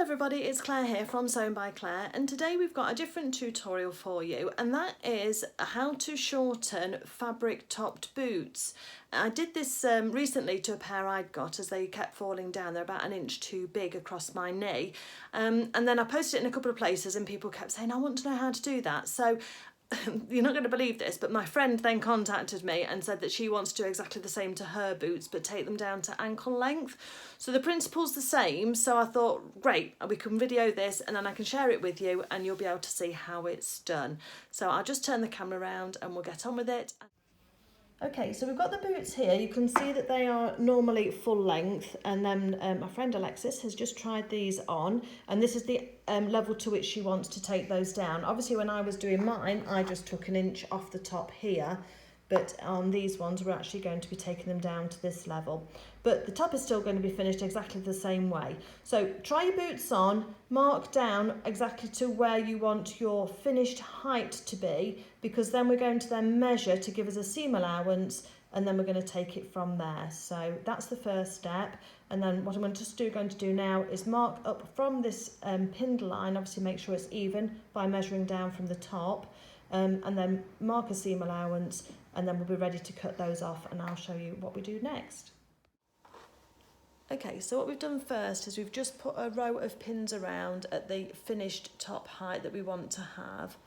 Hello everybody, it's Claire here from Sewn by Claire, and today we've got a different tutorial for you, and that is how to shorten fabric topped boots. I did this recently to a pair I'd got as they kept falling down. They're about 1 inch too big across my knee, and then I posted it in a couple of places and people kept saying I want to know how to do that. So you're not going to believe this, but my friend then contacted me and said that she wants to do exactly the same to her boots but take them down to ankle length. So the principle's the same, so I thought great, we can video this and then I can share it with you and you'll be able to see how it's done. So I'll just turn the camera around and we'll get on with it. Okay, so we've got the boots here. You can see that they are normally full length, and then my friend Alexis has just tried these on, and this is the level to which she wants to take those down. Obviously when I was doing mine, I just took 1 inch off the top here, but on these ones we're actually going to be taking them down to this level. But the top is still going to be finished exactly the same way. So try your boots on, mark down exactly to where you want your finished height to be, because then we're going to then measure to give us a seam allowance, and then we're going to take it from there. So that's the first step. And then what I'm going to do now is mark up from this pinned line, obviously make sure it's even by measuring down from the top, and then mark a seam allowance, and then we'll be ready to cut those off, and I'll show you what we do next. Okay, so what we've done first is we've just put a row of pins around at the finished top height that we want to have.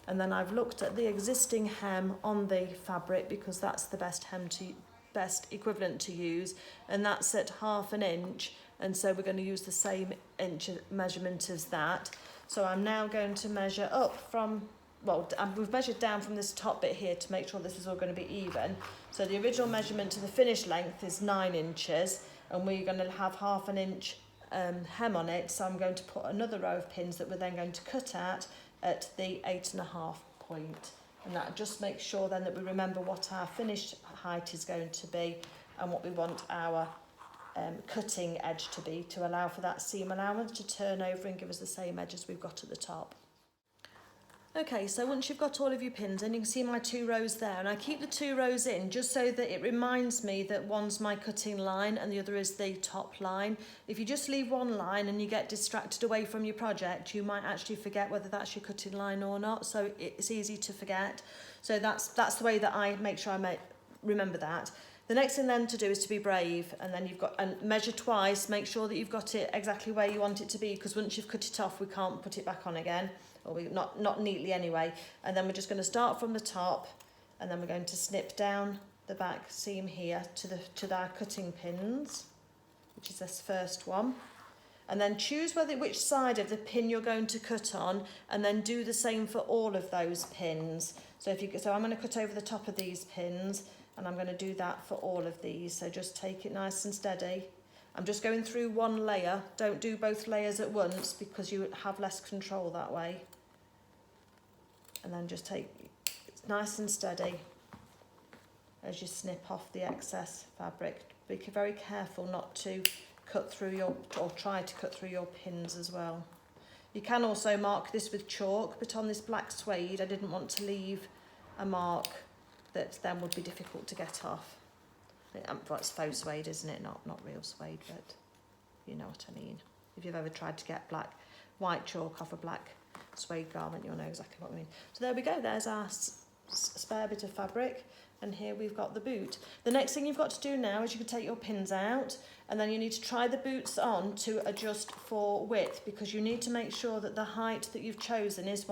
And then I've looked at the existing hem on the fabric because that's the best equivalent to use, and that's at 1/2 inch, and so we're going to use the same inch measurement as that. So I'm now going to measure up from, well, we've measured down from this top bit here to make sure this is all going to be even. So the original measurement to the finished length is 9 inches, and we're going to have 1/2 inch hem on it, so I'm going to put another row of pins that we're then going to cut at the 8.5 point, and that just makes sure then that we remember what our finished height is going to be and what we want our cutting edge to be, to allow for that seam allowance to turn over and give us the same edge as we've got at the top. Okay, so once you've got all of your pins in, you can see my 2 rows there, and I keep the 2 rows in just so that it reminds me that one's my cutting line and the other is the top line. If you just leave one line and you get distracted away from your project, you might actually forget whether that's your cutting line or not, so it's easy to forget. So that's the way that I make sure I remember that. The next thing then to do is to be brave, and then and measure twice, make sure that you've got it exactly where you want it to be, because once you've cut it off we can't put it back on again, or not neatly anyway. And then we're just going to start from the top, and then we're going to snip down the back seam here to our cutting pins, which is this first one, and then choose which side of the pin you're going to cut on, and then do the same for all of those pins. So I'm going to cut over the top of these pins, and I'm going to do that for all of these. So just take it nice and steady. I'm just going through one layer. Don't do both layers at once because you have less control that way. And then just take it nice and steady as you snip off the excess fabric. Be very careful not to cut through or try to cut through your pins as well. You can also mark this with chalk, but on this black suede I didn't want to leave a mark that then would be difficult to get off. Well, it's faux suede, isn't it? Not real suede, but you know what I mean. If you've ever tried to get white chalk off a black suede garment, you'll know exactly what I mean. So there we go, there's our spare bit of fabric, and here we've got the boot. The next thing you've got to do now is you can take your pins out, and then you need to try the boots on to adjust for width, because you need to make sure that the height that you've chosen is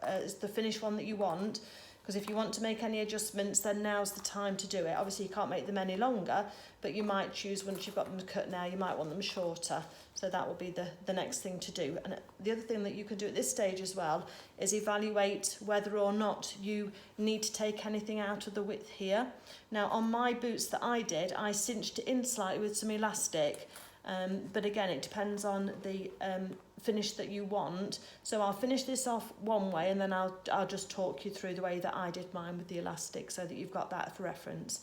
is the finished one that you want. Because if you want to make any adjustments, then now's the time to do it. Obviously you can't make them any longer, but you might choose, once you've got them cut now, you might want them shorter. So that will be the next thing to do. And the other thing that you can do at this stage as well is evaluate whether or not you need to take anything out of the width here. Now on my boots that I did, I cinched it in slightly with some elastic. But again, it depends on the finish that you want. So I'll finish this off one way, and then I'll just talk you through the way that I did mine with the elastic, so that you've got that for reference.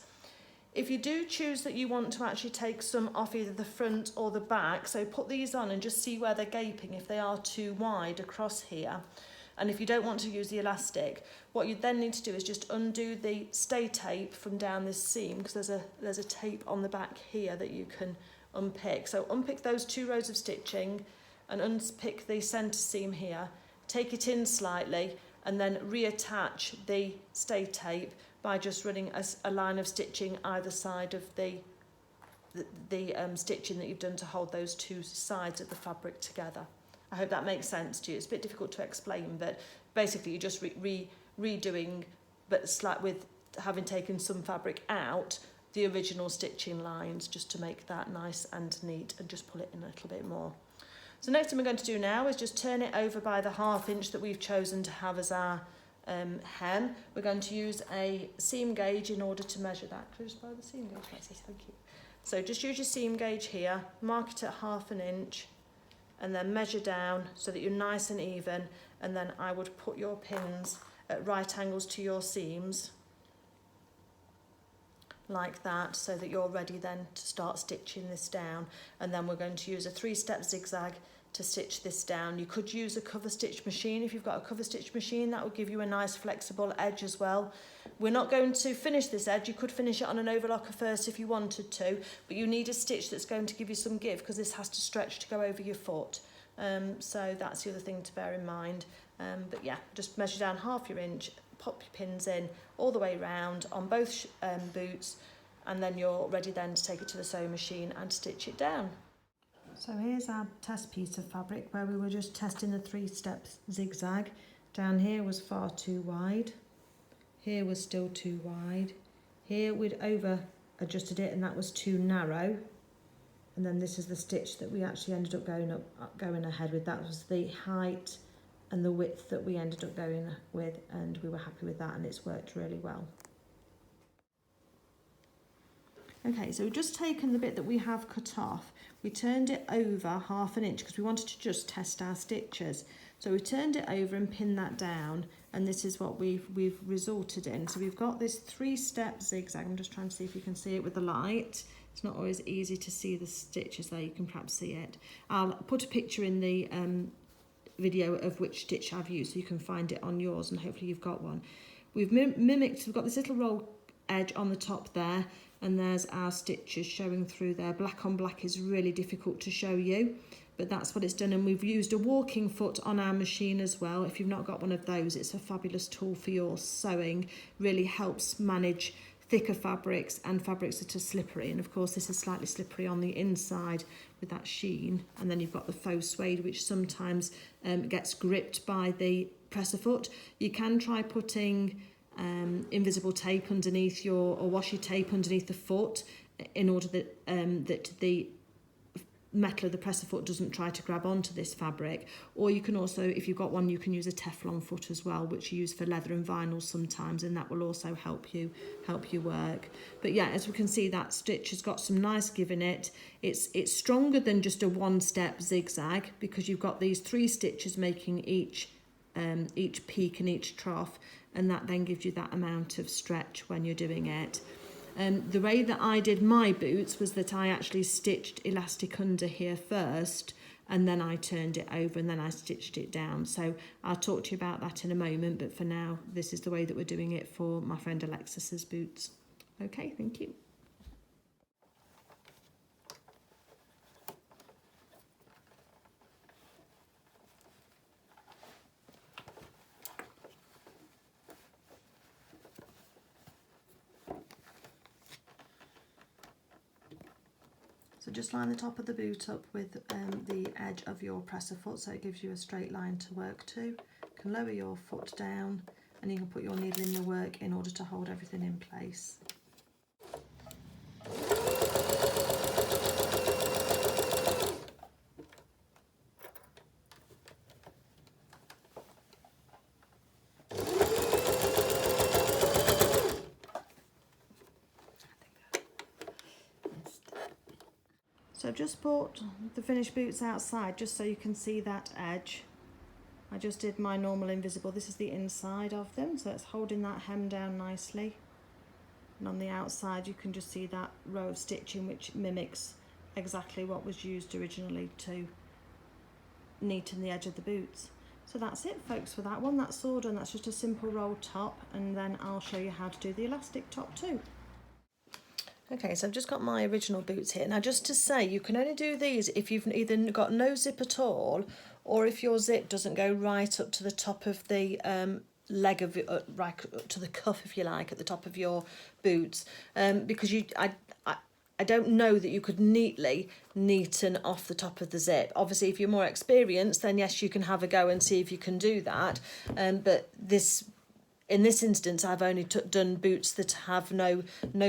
If you do choose that you want to actually take some off either the front or the back, so put these on and just see where they're gaping, if they are too wide across here. And if you don't want to use the elastic, what you then need to do is just undo the stay tape from down this seam, because there's a tape on the back here that you can unpick. So unpick those 2 rows of stitching, and unpick the centre seam here, take it in slightly, and then reattach the stay tape by just running a line of stitching either side of the stitching that you've done to hold those two sides of the fabric together. I hope that makes sense to you. It's a bit difficult to explain, but basically you're just redoing, but with having taken some fabric out, the original stitching lines, just to make that nice and neat, and just pull it in a little bit more. So next thing we're going to do now is just turn it over by the 1/2 inch that we've chosen to have as our hem. We're going to use a seam gauge in order to measure that. Could I just borrow the seam gauge, Alexis? Thank you. So just use your seam gauge here, mark it at 1/2 inch, and then measure down so that you're nice and even, and then I would put your pins at right angles to your seams, like that, so that you're ready then to start stitching this down. And then we're going to use a 3-step zigzag to stitch this down. You could use a cover stitch machine. If you've got a cover stitch machine, that will give you a nice flexible edge as well. We're not going to finish this edge. You could finish it on an overlocker first if you wanted to, but you need a stitch that's going to give you some give, because this has to stretch to go over your foot. So that's the other thing to bear in mind. But yeah, just measure down 1/2 inch, pop your pins in all the way round on both boots, and then you're ready then to take it to the sewing machine and stitch it down. So here's our test piece of fabric where we were just testing the 3-step zigzag. Down here was far too wide, here was still too wide, here we'd over adjusted it and that was too narrow, and then this is the stitch that we actually ended up going ahead with. That was the height and the width that we ended up going with, and we were happy with that, and it's worked really well. Okay, so we've just taken the bit that we have cut off, we turned it over 1/2 inch because we wanted to just test our stitches. So we turned it over and pinned that down, and this is what we've resulted in. So we've got this 3-step zigzag. I'm just trying to see if you can see it with the light. It's not always easy to see the stitches there, you can perhaps see it. I'll put a picture in the video of which stitch I've used so you can find it on yours, and hopefully you've got one. We've mimicked, we've got this little roll edge on the top there, and there's our stitches showing through there. Black on black is really difficult to show you, but that's what it's done. And we've used a walking foot on our machine as well. If you've not got one of those, it's a fabulous tool for your sewing. Really helps manage thicker fabrics and fabrics that are slippery, and of course this is slightly slippery on the inside with that sheen. And then you've got the faux suede, which sometimes gets gripped by the presser foot. You can try putting invisible tape underneath or washi tape underneath the foot in order that that the metal of the presser foot doesn't try to grab onto this fabric. Or you can also, if you've got one, you can use a Teflon foot as well, which you use for leather and vinyl sometimes, and that will also help you work. But yeah, as we can see, that stitch has got some nice give in it. It's stronger than just a 1-step zigzag, because you've got these 3 stitches making each peak and each trough, and that then gives you that amount of stretch when you're doing it. The way that I did my boots was that I actually stitched elastic under here first, and then I turned it over and then I stitched it down. So I'll talk to you about that in a moment, but for now this is the way that we're doing it for my friend Alexis's boots. Okay, thank you. So just line the top of the boot up with the edge of your presser foot, so it gives you a straight line to work to. You can lower your foot down, and you can put your needle in your work in order to hold everything in place. So I've just brought the finished boots outside just so you can see that edge. I just did my normal invisible. This is the inside of them, so it's holding that hem down nicely. And on the outside you can just see that row of stitching, which mimics exactly what was used originally to neaten the edge of the boots. So that's it, folks, for that one. That's all done. That's just a simple roll top, and then I'll show you how to do the elastic top too. Okay, so I've just got my original boots here. Now, just to say, you can only do these if you've either got no zip at all, or if your zip doesn't go right up to the top of the leg of it, right up to the cuff, if you like, at the top of your boots, because I don't know that you could neatly neaten off the top of the zip. Obviously, if you're more experienced, then yes, you can have a go and see if you can do that. But in this instance, I've only done boots that have no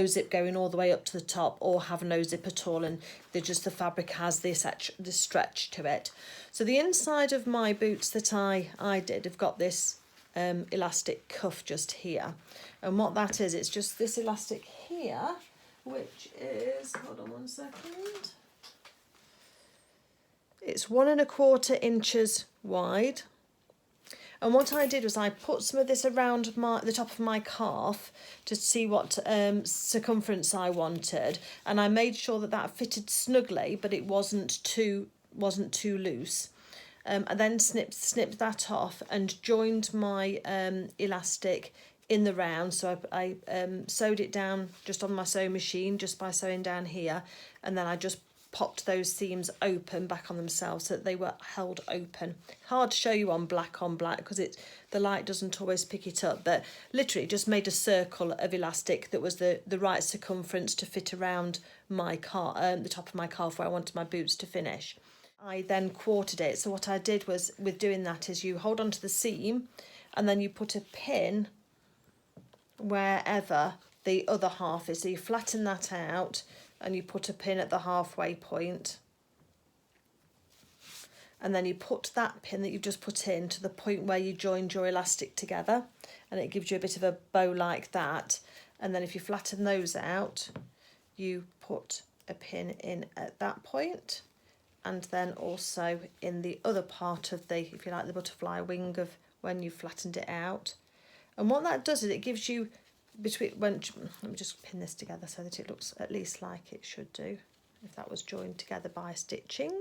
zip going all the way up to the top, or have no zip at all, and the fabric has this stretch to it. So the inside of my boots that I did have got this elastic cuff just here, and what that is, it's just this elastic here, which is, hold on one second, it's 1¼ inches wide. And what I did was I put some of this around the top of my calf to see what circumference I wanted, and I made sure that fitted snugly, but it wasn't too loose. I then snipped that off and joined my elastic in the round. So I sewed it down just on my sewing machine, just by sewing down here, and then I just popped those seams open back on themselves so that they were held open. Hard to show you on black because the light doesn't always pick it up, but literally just made a circle of elastic that was the right circumference to fit around my the top of my calf where I wanted my boots to finish. I then quartered it. So what I did was, with doing that, is you hold onto the seam and then you put a pin wherever the other half is. So you flatten that out and you put a pin at the halfway point, and then you put that pin that you've just put in to the point where you joined your elastic together, and it gives you a bit of a bow like that. And then if you flatten those out, you put a pin in at that point, and then also in the other part of the, if you like, the butterfly wing of when you flattened it out. And what that does is it gives you let me just pin this together so that it looks at least like it should do if that was joined together by stitching,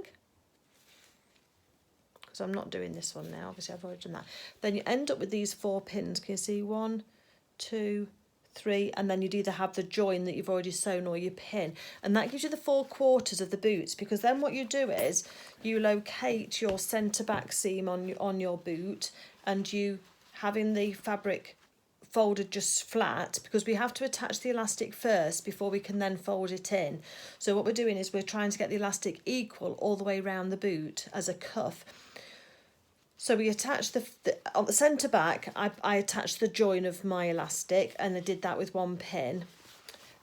because I'm not doing this one now, obviously I've already done that. Then you end up with these 4 pins. Can you see 1, 2, 3, and then you'd either have the join that you've already sewn or your pin, and that gives you the 4/4 of the boots, because then what you do is you locate your centre back seam on your boot, and you, having the fabric folded just flat, because we have to attach the elastic first before we can then fold it in. So what we're doing is we're trying to get the elastic equal all the way around the boot as a cuff. So we attach on the centre back, I attached the join of my elastic, and I did that with 1 pin.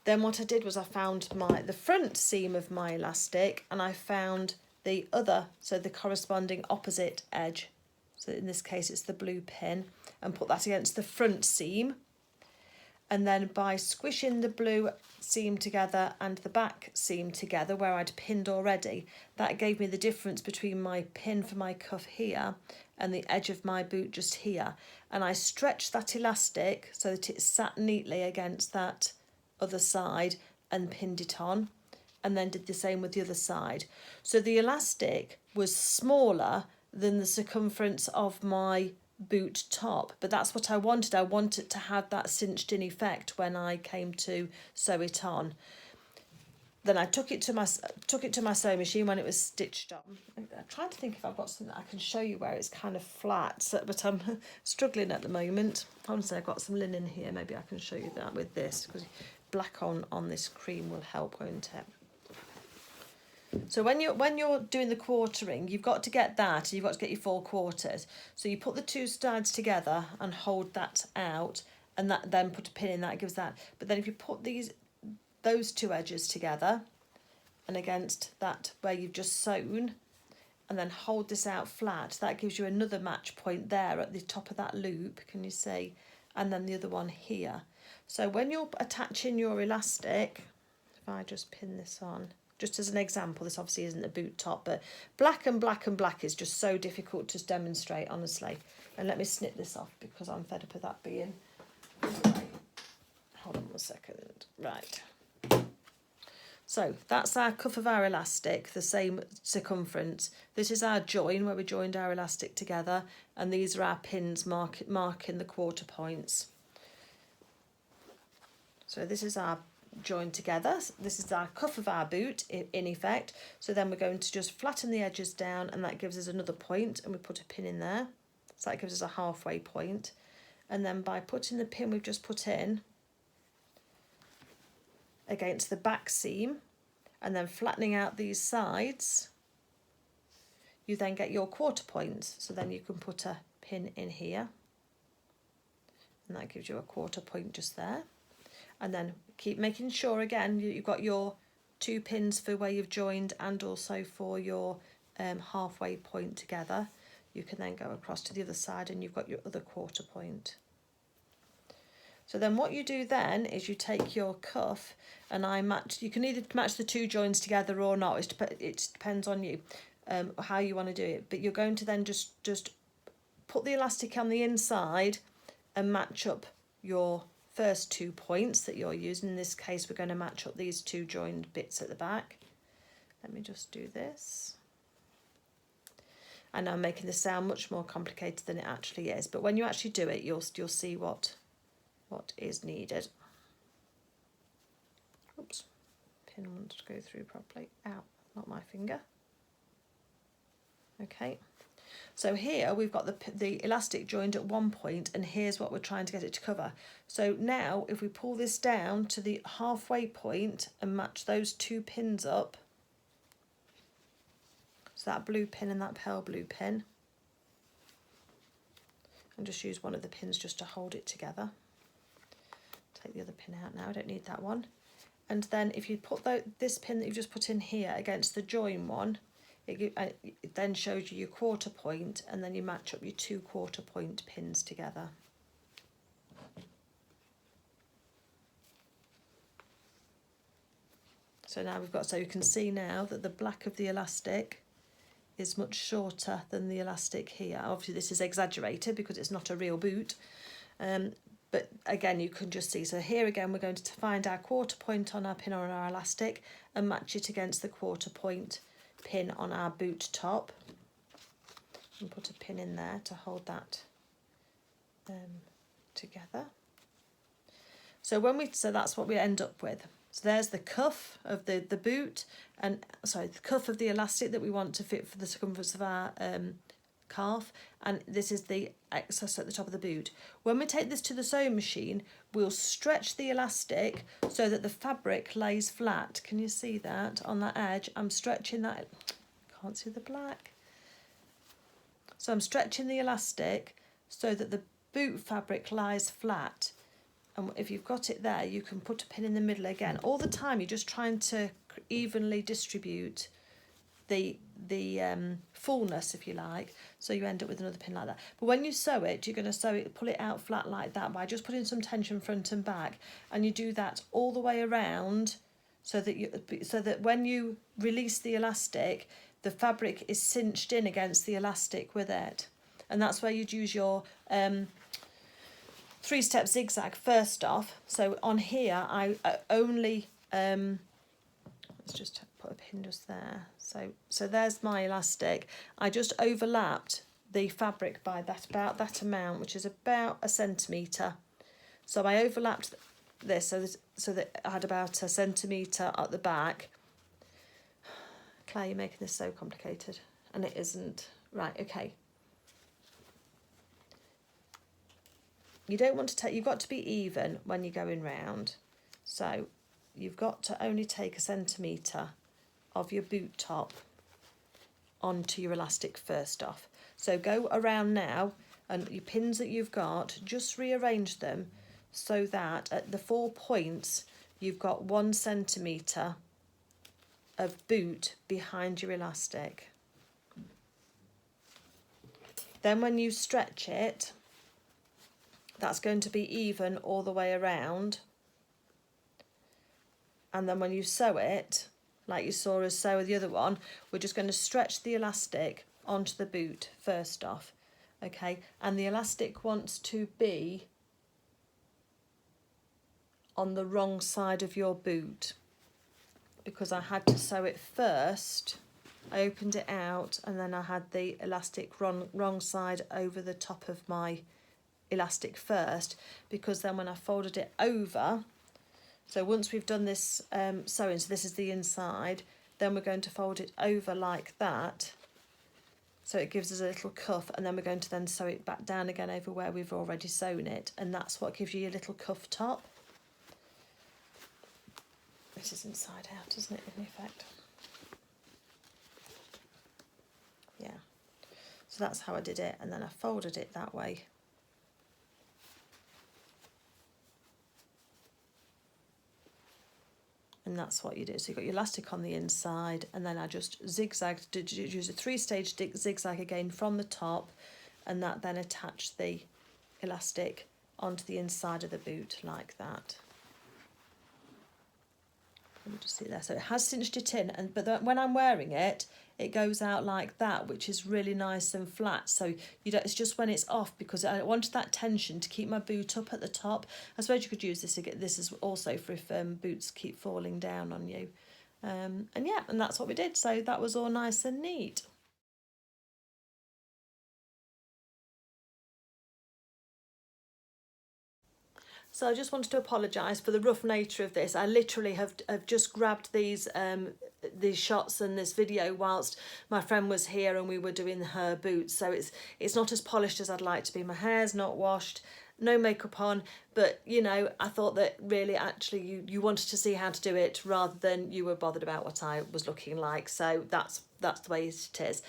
Then what I did was I found the front seam of my elastic, and I found the other, so the corresponding opposite edge. So in this case it's the blue pin, and put that against the front seam. And then by squishing the blue seam together and the back seam together where I'd pinned already, that gave me the difference between my pin for my cuff here and the edge of my boot just here. And I stretched that elastic so that it sat neatly against that other side and pinned it on, and then did the same with the other side. So the elastic was smaller than the circumference of my boot top, but that's what I wanted. I wanted to have that cinched in effect when I came to sew it on. Then I took it to my sewing machine when it was stitched on. I'm trying to think if I've got something that I can show you where it's kind of flat, but I'm struggling at the moment. Honestly, I've got some linen here. Maybe I can show you that with this, because black on this cream will help, won't it? So when you're doing the quartering, you've got to get that, you've got to get your 4/4. So you put the 2 sides together and hold that out, and that then put a pin in, that gives that. But then if you put those 2 edges together and against that where you've just sewn, and then hold this out flat, that gives you another match point there at the top of that loop, can you see? And then the other one here. So when you're attaching your elastic, if I just pin this on, just as an example, this obviously isn't a boot top, but black and black and black is just so difficult to demonstrate, honestly. And let me snip this off because I'm fed up with that being in the way. Hold on 1 second. Right. So that's our cuff of our elastic, the same circumference. This is our join where we joined our elastic together, and these are our pins marking the 1/4 points. So this is our joined together. This is our cuff of our boot in effect. So then we're going to just flatten the edges down, and that gives us another point, and we put a pin in there. So that gives us a halfway point. And then by putting the pin we've just put in against the back seam and then flattening out these sides, you then get your quarter points. So then you can put a pin in here, and that gives you a quarter point just there. And then keep making sure again you've got your 2 pins for where you've joined and also for your halfway point together. You can then go across to the other side and you've got your other quarter point. So then what you do then is you take your cuff, and I match, you can either match the 2 joins together or not, it depends on you how you want to do it, but you're going to then just put the elastic on the inside and match up your first 2 points that you're using. In this case we're going to match up these 2 joined bits at the back. Let me just do this. I know I'm making this sound much more complicated than it actually is, but when you actually do it you'll see what is needed. Oops, pin wants to go through properly. Ow, not my finger. Okay, so here we've got the elastic joined at one point, and here's what we're trying to get it to cover. So now if we pull this down to the halfway point and match those 2 pins up, so that blue pin and that pale blue pin, and just use one of the pins just to hold it together. Take the other pin out now, I don't need that one. And then if you put this pin that you've just put in here against the join one, it then shows you your quarter point, and then you match up your 2 quarter point pins together. So now we've got, so you can see now that the black of the elastic is much shorter than the elastic here. Obviously this is exaggerated because it's not a real boot, but again you can just see. So here again we're going to find our quarter point on our pin on our elastic and match it against the quarter point pin on our boot top, and put a pin in there to hold that together. So that's what we end up with. So there's the cuff of the boot, and sorry, the cuff of the elastic that we want to fit for the circumference of our calf, and this is the excess at the top of the boot. When we take this to the sewing machine, we'll stretch the elastic so that the fabric lays flat. Can you see that on that edge? I'm stretching that, can't see the black. So I'm stretching the elastic so that the boot fabric lies flat. And if you've got it there, you can put a pin in the middle again. All the time you're just trying to evenly distribute the fullness, if you like, so you end up with another pin like that. But when you sew it, you're going to pull it out flat like that by just putting some tension front and back, and you do that all the way around, so that when you release the elastic, the fabric is cinched in against the elastic with it. And that's where you'd use your 3-step zigzag first off. So on here I only let's just put a pin just there. So there's my elastic. I just overlapped the fabric by about that amount, which is about 1 centimetre. So I overlapped this so that I had about 1 centimetre at the back. Claire, you're making this so complicated, and it isn't. Right, okay. You don't want to you've got to be even when you're going round. So you've got to only take 1 centimetre of your boot top onto your elastic first off. So go around now, and your pins that you've got, just rearrange them so that at the 4 points you've got 1 centimetre of boot behind your elastic. Then when you stretch it, that's going to be even all the way around. And then when you sew it, like you saw us sew the other one, we're just going to stretch the elastic onto the boot first off. Okay, and the elastic wants to be on the wrong side of your boot, because I had to sew it first. I opened it out and then I had the elastic wrong side over the top of my elastic first, because then when I folded it over, So once we've done this sewing, so this is the inside, then we're going to fold it over like that, so it gives us a little cuff, and then we're going to then sew it back down again over where we've already sewn it, and that's what gives you your little cuff top. This is inside out, isn't it, in effect? Yeah. So that's how I did it, and then I folded it that way. And that's what you do. So you've got your elastic on the inside, and then I just zigzagged, use a 3-stage zigzag again from the top, and that then attached the elastic onto the inside of the boot like that. Let me just see there. So it has cinched it in, but when I'm wearing it, it goes out like that, which is really nice and flat. So you don't, it's just when it's off, because I wanted that tension to keep my boot up at the top. I suppose you could use this again. This is also for if boots keep falling down on you. And yeah, and that's what we did. So that was all nice and neat. So I just wanted to apologise for the rough nature of this. I literally have just grabbed these shots and this video whilst my friend was here and we were doing her boots. So it's not as polished as I'd like to be. My hair's not washed, no makeup on, but you know, I thought that really actually you wanted to see how to do it rather than you were bothered about what I was looking like. So that's the way it is.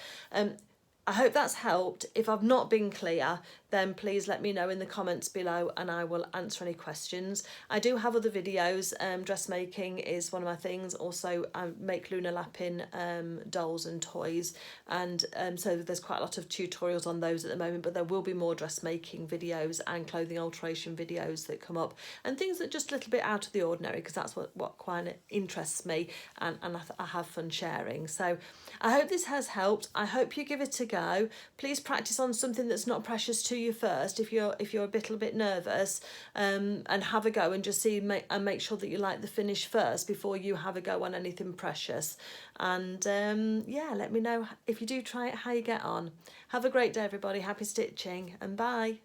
I hope that's helped. If I've not been clear, then please let me know in the comments below and I will answer any questions. I do have other videos. Dressmaking is one of my things. Also, I make lunar lapping dolls and toys, and so there's quite a lot of tutorials on those at the moment, but there will be more dressmaking videos and clothing alteration videos that come up, and things that are just a little bit out of the ordinary, because that's what quite interests me, and I have fun sharing. So I hope this has helped. I hope you give it a go. Please practice on something that's not precious to you first, if you're a little bit nervous, and have a go and just see and make sure that you like the finish first before you have a go on anything precious. And yeah, let me know if you do try it how you get on. Have a great day, everybody. Happy stitching, and bye.